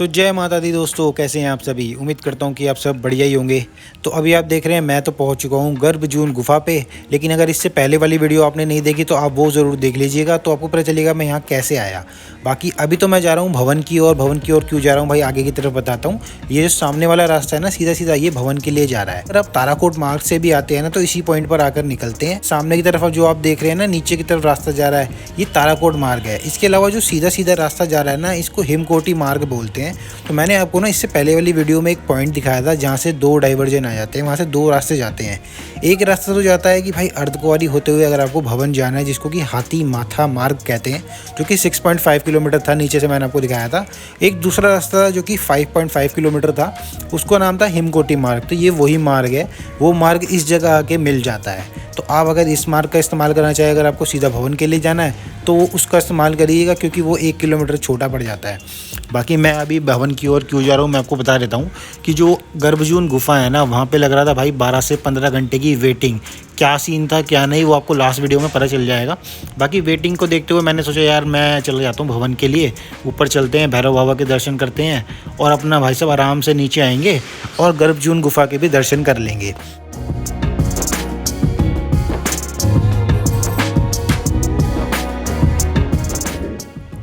तो जय माता दी दोस्तों, कैसे हैं आप सभी। उम्मीद करता हूं कि आप सब बढ़िया ही होंगे। तो अभी आप देख रहे हैं मैं तो पहुंच चुका हूं गर्भजून गुफा पे। लेकिन अगर इससे पहले वाली वीडियो आपने नहीं देखी तो आप वो ज़रूर देख लीजिएगा, तो आपको पता चलेगा मैं यहाँ कैसे आया। बाकी अभी तो मैं जा रहा हूँ भवन की ओर। भवन की ओर क्यों जा रहा हूँ भाई, आगे की तरफ बताता हूँ। ये जो सामने वाला रास्ता है ना, सीधा सीधा ये भवन के लिए जा रहा है। अगर आप ताराकोट मार्ग से भी आते हैं ना तो इसी पॉइंट पर आकर निकलते हैं। सामने की तरफ जो आप देख रहे हैं ना, नीचे की तरफ रास्ता जा रहा है, ये ताराकोट मार्ग है। इसके अलावा जो सीधा सीधा रास्ता जा रहा है ना, इसको हिमकोटी मार्ग बोलते हैं। तो मैंने आपको ना इससे पहले वाली वीडियो में एक पॉइंट दिखाया था जहाँ से दो डाइवर्जन आ जाते हैं, वहाँ से दो रास्ते जाते हैं। एक रास्ता तो जाता है कि भाई अर्धकुंवारी होते हुए अगर आपको भवन जाना है, जिसको कि हाथी माथा मार्ग कहते हैं, जो कि 6.5 किलोमीटर था, नीचे से मैंने आपको दिखाया था। एक दूसरा रास्ता जो कि 5.5 किलोमीटर था, उसका नाम था हिमकोटी मार्ग। तो ये वही मार्ग है, वो मार्ग इस जगह आके मिल जाता है। तो आप अगर इस मार्ग का इस्तेमाल करना चाहें, अगर आपको सीधा भवन के लिए जाना है तो उसका इस्तेमाल करिएगा, क्योंकि वो 1 किलोमीटर छोटा पड़ जाता है। बाकी मैं अभी भवन की ओर क्यों जा रहा हूँ मैं आपको बता देता हूँ कि जो गर्भजून गुफा है ना, वहाँ पे लग रहा था भाई 12 से 15 घंटे की वेटिंग। क्या सीन था क्या नहीं वो आपको लास्ट वीडियो में पता चल जाएगा। बाकी वेटिंग को देखते हुए मैंने सोचा यार मैं चला जाता हूँ भवन के लिए। ऊपर चलते हैं, भैरव बाबा के दर्शन करते हैं और अपना भाई साहब आराम से नीचे आएंगे और गर्भजून गुफा के भी दर्शन कर लेंगे।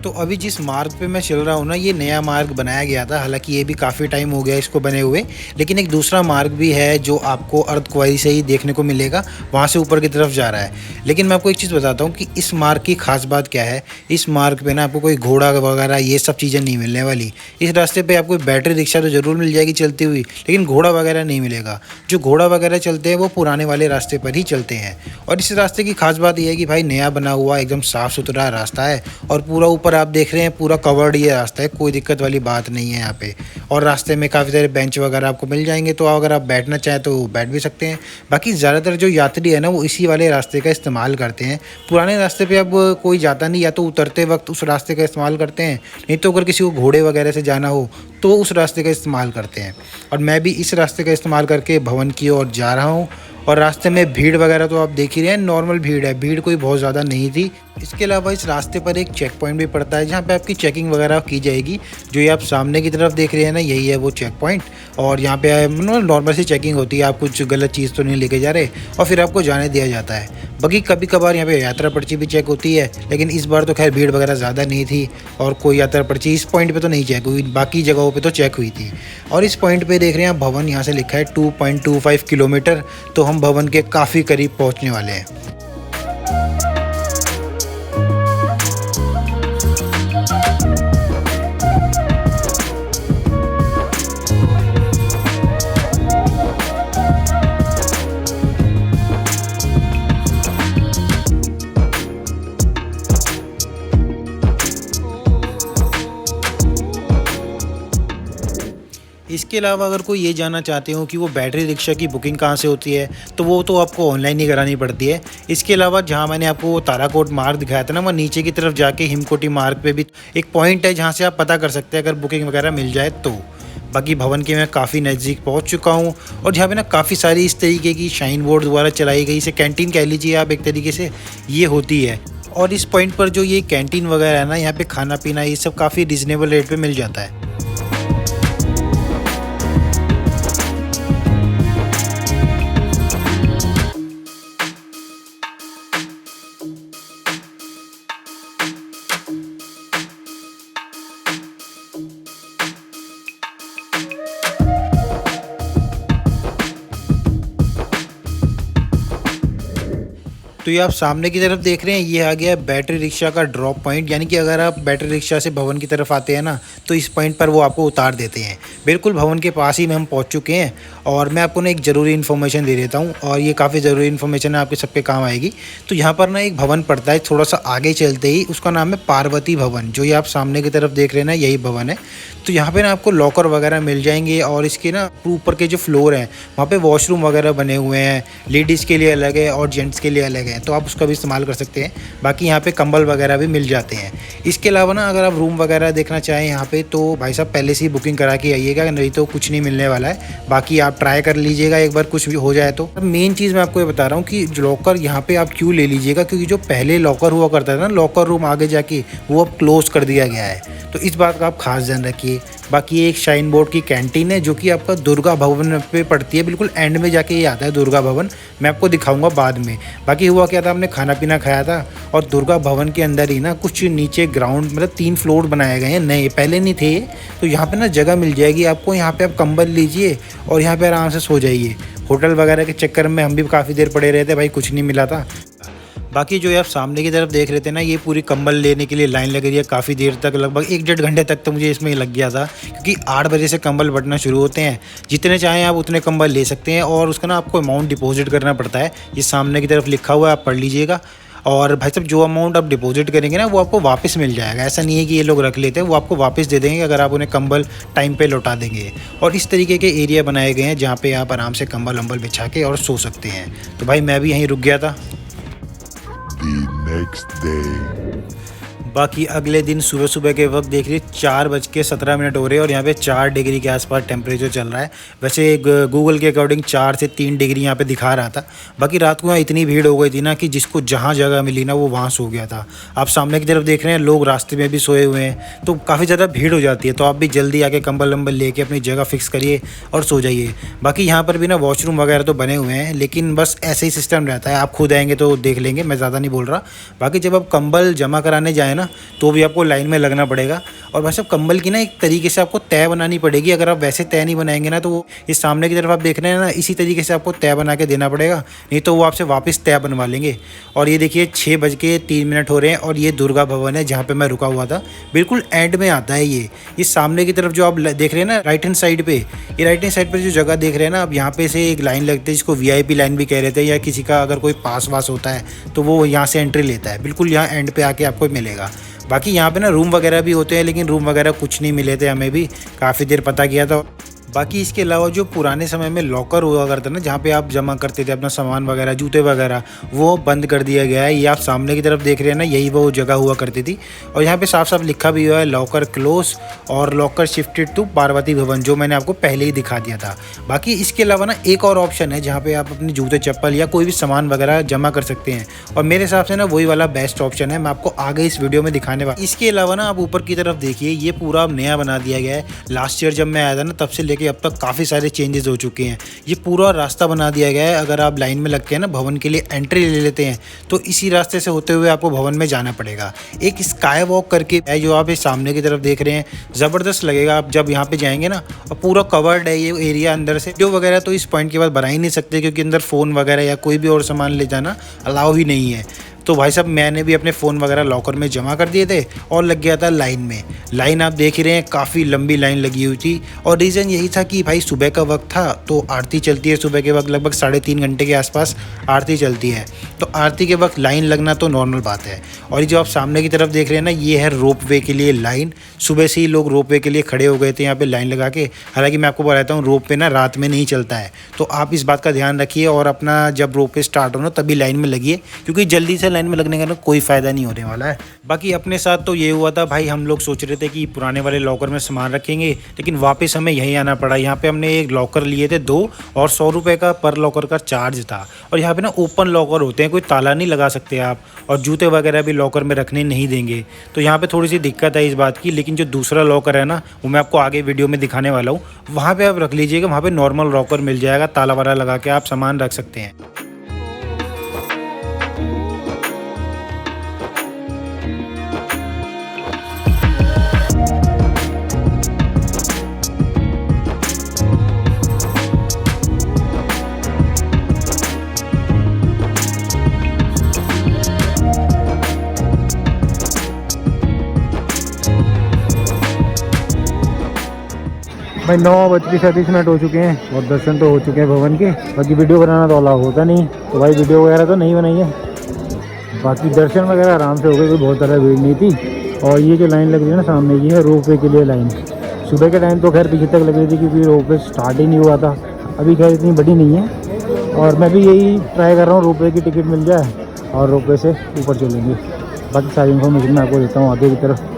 तो अभी जिस मार्ग पे मैं चल रहा हूँ ना, ये नया मार्ग बनाया गया था। हालांकि ये भी काफ़ी टाइम हो गया इसको बने हुए, लेकिन एक दूसरा मार्ग भी है जो आपको अर्धकुंवारी से ही देखने को मिलेगा, वहाँ से ऊपर की तरफ जा रहा है। लेकिन मैं आपको एक चीज़ बताता हूँ कि इस मार्ग की खास बात क्या है। इस मार्ग पे ना आपको कोई घोड़ा वगैरह ये सब चीज़ें नहीं मिलने वाली। इस रास्ते पर आपको बैटरी रिक्शा तो ज़रूर मिल जाएगी चलती हुई, लेकिन घोड़ा वगैरह नहीं मिलेगा। जो घोड़ा वगैरह चलते हैं वो पुराने वाले रास्ते पर ही चलते हैं। और इस रास्ते की खास बात यह है कि भाई नया बना हुआ एकदम साफ़ सुथरा रास्ता है और पूरा ऊपर आप देख रहे हैं पूरा कवर्ड ये रास्ता है, कोई दिक्कत वाली बात नहीं है यहाँ पे। और रास्ते में काफ़ी सारे बेंच वगैरह आपको मिल जाएंगे, तो अगर आप बैठना चाहें तो बैठ भी सकते हैं। बाकी ज़्यादातर जो यात्री है ना, वो इसी वाले रास्ते का इस्तेमाल करते हैं। पुराने रास्ते पे अब कोई जाता नहीं, या तो उतरते वक्त उस रास्ते का इस्तेमाल करते हैं, नहीं तो अगर किसी को घोड़े वगैरह से जाना हो तो उस रास्ते का इस्तेमाल करते हैं। और मैं भी इस रास्ते का इस्तेमाल करके भवन की ओर जा रहा हूँ। और रास्ते में भीड़ वगैरह तो आप देख ही रहे हैं, नॉर्मल भीड़ है, भीड़ कोई बहुत ज़्यादा नहीं थी। इसके अलावा इस रास्ते पर एक चेक पॉइंट भी पड़ता है, जहाँ पे आपकी चेकिंग वगैरह की जाएगी। जो ये आप सामने की तरफ देख रहे हैं ना, यही है वो चेक पॉइंट। और यहाँ पे नॉर्मल सी चेकिंग होती है, आप कुछ गलत चीज़ तो नहीं लेके जा रहे, और फिर आपको जाने दिया जाता है। बाकी कभी कभार यहाँ पे यात्रा पर्ची भी चेक होती है, लेकिन इस बार तो खैर भीड़ वगैरह ज़्यादा नहीं थी और कोई यात्रा पर्ची इस पॉइंट पे तो नहीं चेक हुई, बाकी जगहों पे तो चेक हुई थी। और इस पॉइंट पे देख रहे हैं भवन, यहाँ से लिखा है 2.25 किलोमीटर। तो हम भवन के काफ़ी करीब पहुँचने वाले हैं। इसके अलावा अगर कोई ये जानना चाहते हो कि वो बैटरी रिक्शा की बुकिंग कहाँ से होती है, तो वो तो आपको ऑनलाइन ही करानी पड़ती है। इसके अलावा जहाँ मैंने आपको वो ताराकोट मार्ग दिखाया था ना, वहाँ नीचे की तरफ जाके हिमकोटी मार्ग पे भी एक पॉइंट है जहाँ से आप पता कर सकते हैं अगर बुकिंग वगैरह मिल जाए तो। बाकी भवन के मैं काफ़ी नज़दीक पहुँच चुका हूँ और जहाँ पे ना काफ़ी सारी इस तरीके की शाइन बोर्ड द्वारा चलाई गई, इसे कैंटीन कह लीजिए आप एक तरीके से, ये होती है। और इस पॉइंट पर जो ये कैंटीन वगैरह है ना, यहाँ पे खाना पीना ये सब काफ़ी रिजनेबल रेट पे मिल जाता है। तो ये आप सामने की तरफ देख रहे हैं, ये आ गया है बैटरी रिक्शा का ड्रॉप पॉइंट। यानी कि अगर आप बैटरी रिक्शा से भवन की तरफ आते हैं ना, तो इस पॉइंट पर वो आपको उतार देते हैं। बिल्कुल भवन के पास ही में हम पहुंच चुके हैं। और मैं आपको ना एक ज़रूरी इन्फॉर्मेशन दे देता हूं, और ये काफ़ी ज़रूरी इन्फॉर्मेशन है, आपके सबके काम आएगी। तो यहाँ पर ना एक भवन पड़ता है थोड़ा सा आगे चलते ही, उसका नाम है पार्वती भवन। जो ये आप सामने की तरफ देख रहे हैं ना, यही भवन है। तो यहाँ पे ना आपको लॉकर वगैरह मिल जाएंगे, और इसके ना ऊपर के जो फ्लोर हैं वहाँ पे वॉशरूम वगैरह बने हुए हैं। लेडीज़ के लिए अलग है और जेंट्स के लिए अलग है, तो आप उसका भी इस्तेमाल कर सकते हैं। बाकी यहाँ पे कंबल वगैरह भी मिल जाते हैं। इसके अलावा ना अगर आप रूम वगैरह देखना चाहें यहाँ पे, तो भाई साहब पहले से ही बुकिंग करा के आइएगा, नहीं तो कुछ नहीं मिलने वाला है। बाकी आप ट्राई कर लीजिएगा एक बार, कुछ भी हो जाए तो। मेन चीज़ मैं आपको ये बता रहा हूँ कि लॉकर यहाँ पे आप क्यों ले लीजिएगा, क्योंकि जो पहले लॉकर हुआ करता था ना, लॉकर रूम आगे जाके वो अब क्लोज कर दिया गया है। तो इस बात का आप खास ध्यान रखिए। बाकी ये एक शाइन बोर्ड की कैंटीन है जो कि आपका दुर्गा भवन पे पड़ती है, बिल्कुल एंड में जाके ये आता है दुर्गा भवन। मैं आपको दिखाऊंगा बाद में। बाकी हुआ क्या था, हमने खाना पीना खाया था और दुर्गा भवन के अंदर ही ना कुछ नीचे ग्राउंड मतलब 3 फ्लोर बनाए गए हैं नए, पहले नहीं थे ये। तो यहाँ पे ना जगह मिल जाएगी आपको, यहाँ पे आप कंबल लीजिए और यहाँ पे आराम से सो जाइए। होटल वगैरह के चक्कर में हम भी काफ़ी देर पड़े रहे थे भाई, कुछ नहीं मिला था। बाकी जो ये आप सामने की तरफ देख रहे थे ना, ये पूरी कंबल लेने के लिए लाइन लग रही है काफ़ी देर तक, लगभग 1-1.5 घंटे तक तो मुझे इसमें लग गया था, क्योंकि 8 बजे से कंबल बंटना शुरू होते हैं। जितने चाहें आप उतने कंबल ले सकते हैं और उसका ना आपको अमाउंट डिपॉजिट करना पड़ता है। ये सामने की तरफ लिखा हुआ है, आप पढ़ लीजिएगा। और भाई साहब जो अमाउंट आप डिपॉजिट करेंगे ना वो आपको वापस मिल जाएगा। ऐसा नहीं है कि ये लोग रख लेते हैं, वो आपको वापस दे देंगे अगर आप उन्हें कंबल टाइम पे लौटा देंगे। और इस तरीके के एरिया बनाए गए हैं जहाँ पे आप आराम से कंबल वंबल बिछा के और सो सकते हैं। तो भाई मैं भी यहीं रुक गया था। The next day. बाकी अगले दिन सुबह सुबह के वक्त देख रही 4:17 हो रहे हैं और यहाँ पे 4 डिग्री के आसपास टेम्परेचर चल रहा है। वैसे गूगल के अकॉर्डिंग 4 से 3 डिग्री यहाँ पे दिखा रहा था। बाकी रात को यहाँ इतनी भीड़ हो गई थी ना कि जिसको जहाँ जगह मिली ना वो वहाँ सो गया था। आप सामने की तरफ देख रहे हैं लोग रास्ते में भी सोए हुए हैं, तो काफ़ी ज़्यादा भीड़ हो जाती है। तो आप भी जल्दी आके कंबल वंबल लेके अपनी जगह फिक्स करिए और सो जाइए। बाकी यहाँ पर भी ना वॉशरूम वगैरह तो बने हुए हैं, लेकिन बस ऐसे ही सिस्टम रहता है, आप खुद आएंगे तो देख लेंगे, मैं ज़्यादा नहीं बोल रहा। बाकी जब आप कंबल जमा कराने जाए ना तो भी आपको लाइन में लगना पड़ेगा। और वैसे कंबल की ना एक तरीके से आपको तय बनानी पड़ेगी। अगर आप वैसे तय नहीं बनाएंगे ना तो वो इस सामने की तरफ आप देख रहे हैं ना, इसी तरीके से आपको तय बना के देना पड़ेगा, नहीं तो वो आपसे वापस तय बनवा लेंगे। और ये देखिए 6:03 हो रहे हैं और ये दुर्गा भवन है जहाँ पे मैं रुका हुआ था, बिल्कुल एंड में आता है ये सामने की तरफ जो आप देख रहे हैं ना राइट हैंड साइड पे, ये राइट हैंड साइड पर जो जगह देख रहे हैं ना, अब यहाँ पे से एक लाइन लगती है जिसको VIP लाइन भी कह रहे थे, या किसी का अगर कोई पास वास होता है तो वो यहाँ से एंट्री लेता है। बिल्कुल यहाँ एंड पे आके आपको मिलेगा। बाकी यहाँ पे ना रूम वगैरह भी होते हैं, लेकिन रूम वगैरह कुछ नहीं मिले थे, हमें भी काफ़ी देर पता किया था। बाकी इसके अलावा जो पुराने समय में लॉकर हुआ करता ना, जहाँ पे आप जमा करते थे अपना सामान वगैरह, जूते वगैरह, वो बंद कर दिया गया है। ये आप सामने की तरफ देख रहे हैं ना, यही वो जगह हुआ करती थी। और यहाँ पे साफ साफ लिखा भी हुआ है लॉकर क्लोज और लॉकर शिफ्टेड टू पार्वती भवन, जो मैंने आपको पहले ही दिखा दिया था। बाकी इसके अलावा ना एक और ऑप्शन है जहाँ पे आप अपने जूते चप्पल या कोई भी सामान वगैरह जमा कर सकते हैं, और मेरे हिसाब से ना वही वाला बेस्ट ऑप्शन है, मैं आपको आगे इस वीडियो में दिखाने वाला। इसके अलावा ना आप ऊपर की तरफ देखिए, ये पूरा नया बना दिया गया है। लास्ट ईयर जब मैं आया था ना तब से लेके अब तक काफ़ी सारे चेंजेस हो चुके हैं। ये पूरा रास्ता बना दिया गया है। अगर आप लाइन में लग के ना भवन के लिए एंट्री ले लेते हैं तो इसी रास्ते से होते हुए आपको भवन में जाना पड़ेगा। एक स्काई वॉक करके है जो आप इस सामने की तरफ देख रहे हैं, ज़बरदस्त लगेगा आप जब यहाँ पे जाएंगे ना। और पूरा कवर्ड है ये एरिया अंदर से। वीडियो वगैरह तो इस पॉइंट के बाद बना ही नहीं सकते, क्योंकि अंदर फ़ोन वगैरह या कोई भी और सामान ले जाना अलाउ ही नहीं है। तो भाई साहब मैंने भी अपने फ़ोन वगैरह लॉकर में जमा कर दिए थे और लग गया था लाइन में। लाइन आप देख ही रहे हैं, काफ़ी लंबी लाइन लगी हुई थी। और रीज़न यही था कि भाई सुबह का वक्त था तो आरती चलती है सुबह के वक्त, लगभग 3.5 घंटे के आसपास आरती चलती है। तो आरती के वक्त लाइन लगना तो नॉर्मल बात है। और ये जो आप सामने की तरफ देख रहे हैं ना, ये है रोप वे के लिए लाइन। सुबह से ही लोग रोप वे के लिए खड़े हो गए थे यहाँ पे लाइन लगा के। हालांकि मैं आपको बताता हूँ रोप वे ना रात में नहीं चलता है, तो आप इस बात का ध्यान रखिए और अपना जब रोप वे स्टार्ट हो ना तभी लाइन में लगिए, क्योंकि जल्दी से लाइन में लगने का ना कोई फ़ायदा नहीं होने वाला है। बाकी अपने साथ तो ये हुआ था भाई, हम लोग सोच रहे थे कि पुराने वाले लॉकर में सामान रखेंगे, लेकिन वापस हमें यहीं आना पड़ा। यहाँ पे हमने एक लॉकर लिए थे 2 और 100 रुपये का पर लॉकर का चार्ज था। और यहाँ पे ना ओपन लॉकर होते हैं, कोई ताला नहीं लगा सकते आप, और जूते वगैरह भी लॉकर में रखने नहीं देंगे। तो यहाँ पे थोड़ी सी दिक्कत है इस बात की। लेकिन जो दूसरा लॉकर है ना, वो मैं आपको आगे वीडियो में दिखाने वाला हूँ, वहाँ पर आप रख लीजिएगा। वहाँ पर नॉर्मल लॉकर मिल जाएगा, ताला वाला लगा के आप सामान रख सकते हैं। भाई 9:37 हो चुके हैं और दर्शन तो हो चुके हैं भवन के। बाकी वीडियो बनाना तो अलाउ होता नहीं, तो भाई वीडियो वगैरह तो नहीं बनाई है। बाकी दर्शन वगैरह आराम से हो गए, कोई बहुत ज़्यादा भीड़ नहीं थी। और ये जो लाइन लग रही है ना सामने, ये है रोप वे के लिए लाइन। सुबह के टाइम तो खैर पीछे तक लग रही थी क्योंकि रोप वे स्टार्ट ही नहीं हुआ था। अभी खैर इतनी बड़ी नहीं है, और मैं भी यही ट्राई कर रहा हूँ रोप वे की टिकट मिल जाए और रोप वे से ऊपर चलेंगे। बाकी सारी इन्फॉर्मेशन मैं आपको देता हूँ आगे की तरफ।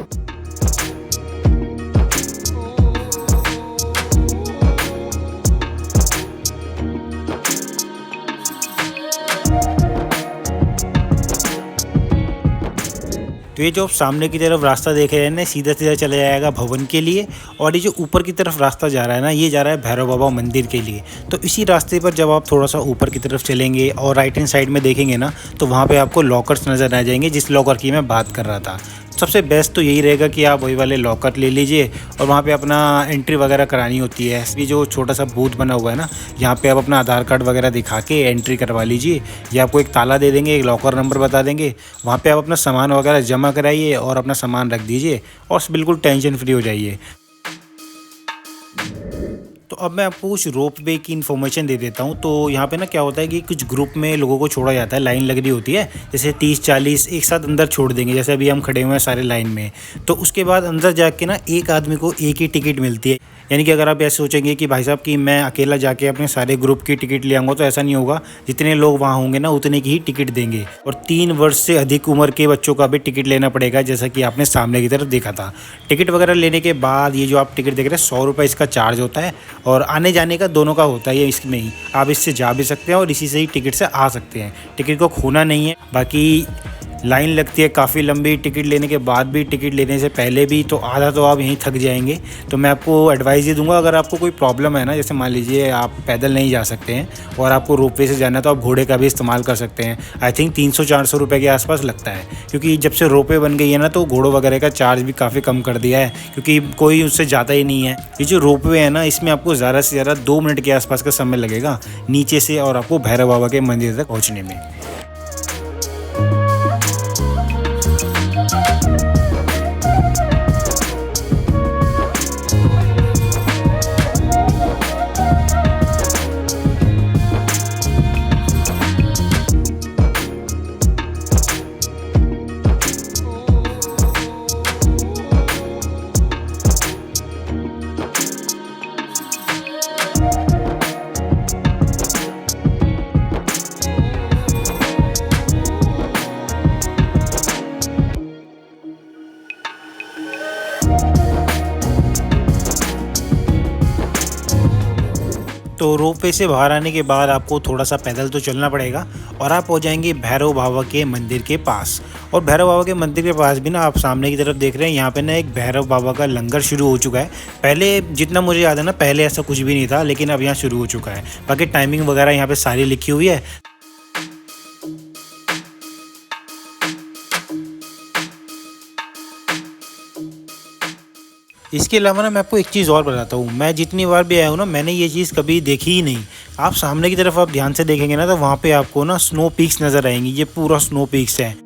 तो ये जो आप सामने की तरफ रास्ता देख रहे हैं ना, सीधा सीधा चला जाएगा भवन के लिए। और ये जो ऊपर की तरफ रास्ता जा रहा है ना, ये जा रहा है भैरव बाबा मंदिर के लिए। तो इसी रास्ते पर जब आप थोड़ा सा ऊपर की तरफ चलेंगे और राइट हैंड साइड में देखेंगे ना, तो वहाँ पे आपको लॉकर्स नज़र आ जाएंगे, जिस लॉकर की मैं बात कर रहा था। सबसे बेस्ट तो यही रहेगा कि आप वही वाले लॉकर ले लीजिए और वहाँ पे अपना एंट्री वगैरह करानी होती है। ये जो छोटा सा बूथ बना हुआ है ना, यहाँ पे आप अपना आधार कार्ड वगैरह दिखा के एंट्री करवा लीजिए। ये आपको एक ताला दे देंगे, एक लॉकर नंबर बता देंगे, वहाँ पे आप अपना सामान वगैरह जमा कराइए और अपना सामान रख दीजिए और बिल्कुल टेंशन फ्री हो जाइए। तो अब मैं आपको कुछ रोप वे की इन्फॉर्मेशन दे देता हूँ। तो यहाँ पे ना क्या होता है कि कुछ ग्रुप में लोगों को छोड़ा जाता है, लाइन लग रही होती है, जैसे 30-40 एक साथ अंदर छोड़ देंगे, जैसे अभी हम खड़े हुए हैं सारे लाइन में। तो उसके बाद अंदर जाके ना एक आदमी को एक ही टिकट मिलती है। यानी कि अगर आप ऐसे सोचेंगे कि भाई साहब कि मैं अकेला जाके अपने सारे ग्रुप की टिकट ले आऊँगा, तो ऐसा नहीं होगा। जितने लोग वहाँ होंगे ना, उतने की ही टिकट देंगे। और 3 वर्ष से अधिक उम्र के बच्चों का भी टिकट लेना पड़ेगा, जैसा कि आपने सामने की तरफ देखा था। टिकट वगैरह लेने के बाद ये जो आप टिकट देख रहे हैं, 100 रुपये इसका चार्ज होता है और आने जाने का दोनों का होता है। इसमें ही आप इससे जा भी सकते हैं और इसी से ही टिकट से आ सकते हैं। टिकट को खोना नहीं है। बाकी लाइन लगती है काफ़ी लंबी, टिकट लेने के बाद भी, टिकट लेने से पहले भी, तो आधा तो आप यहीं थक जाएंगे। तो मैं आपको एडवाइस ये दूंगा, अगर आपको कोई प्रॉब्लम है ना, जैसे मान लीजिए आप पैदल नहीं जा सकते हैं और आपको रोपवे से जाना है, तो आप घोड़े का भी इस्तेमाल कर सकते हैं। आई थिंक 300-400 रुपये के आसपास लगता है, क्योंकि जब से रोपवे बन गई है ना, तो घोड़ों वगैरह का चार्ज भी काफ़ी कम कर दिया है, क्योंकि कोई उससे जाता ही नहीं है। ये जो रोपवे है ना, इसमें आपको ज़्यादा से ज़्यादा 2 मिनट के आसपास का समय लगेगा नीचे से और आपको भैरव बाबा के मंदिर तक पहुँचने में। तो रोपवे से बाहर आने के बाद आपको थोड़ा सा पैदल तो चलना पड़ेगा और आप हो जाएंगे भैरव बाबा के मंदिर के पास। और भैरव बाबा के मंदिर के पास भी ना, आप सामने की तरफ देख रहे हैं, यहाँ पे ना एक भैरव बाबा का लंगर शुरू हो चुका है। पहले जितना मुझे याद है ना, पहले ऐसा कुछ भी नहीं था, लेकिन अब यहाँ शुरू हो चुका है। बाकी टाइमिंग वगैरह यहाँ पे सारी लिखी हुई है। इसके अलावा ना मैं आपको एक चीज़ और बताता हूँ। मैं जितनी बार भी आया हूँ ना, मैंने ये चीज़ कभी देखी ही नहीं। आप सामने की तरफ आप ध्यान से देखेंगे ना, तो वहाँ पे आपको ना स्नो पीक्स नज़र आएंगी। ये पूरा स्नो पीक्स है।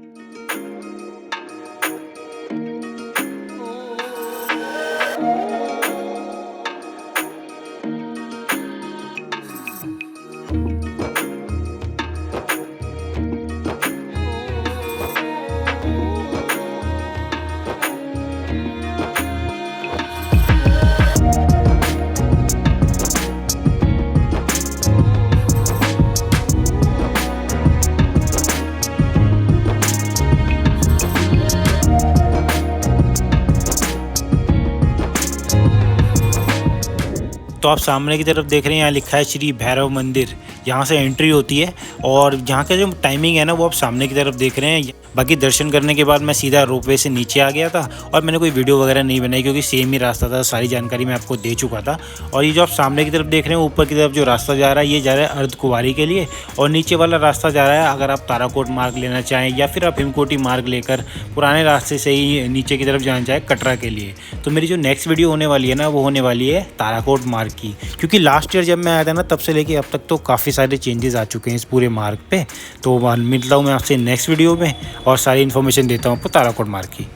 तो आप सामने की तरफ देख रहे हैं, यहाँ लिखा है श्री भैरव मंदिर। यहाँ से एंट्री होती है और यहाँ का जो टाइमिंग है ना, वो आप सामने की तरफ देख रहे हैं। बाकी दर्शन करने के बाद मैं सीधा रोपवे से नीचे आ गया था और मैंने कोई वीडियो वगैरह नहीं बनाई, क्योंकि सेम ही रास्ता था, सारी जानकारी मैं आपको दे चुका था। और ये जो आप सामने की तरफ देख रहे हैं, ऊपर की तरफ जो रास्ता जा रहा है, ये जा रहा है अर्धकुंवारी के लिए, और नीचे वाला रास्ता जा रहा है अगर आप ताराकोट मार्ग लेना चाहें या फिर आप हिमकोटी मार्ग लेकर पुराने रास्ते से ही नीचे की तरफ जाना चाहें कटरा के लिए। तो मेरी जो नेक्स्ट वीडियो होने वाली है ना, वो होने वाली है ताराकोट मार्ग की, क्योंकि लास्ट ईयर जब मैं आया था ना, तब से लेके अब तक तो काफ़ी सारे चेंजेस आ चुके हैं इस पूरे मार्ग पे। तो मिलता हूँ मैं आपसे नेक्स्ट वीडियो में और सारी इन्फॉर्मेशन देता हूँ आपको ताराकोट मार्ग की।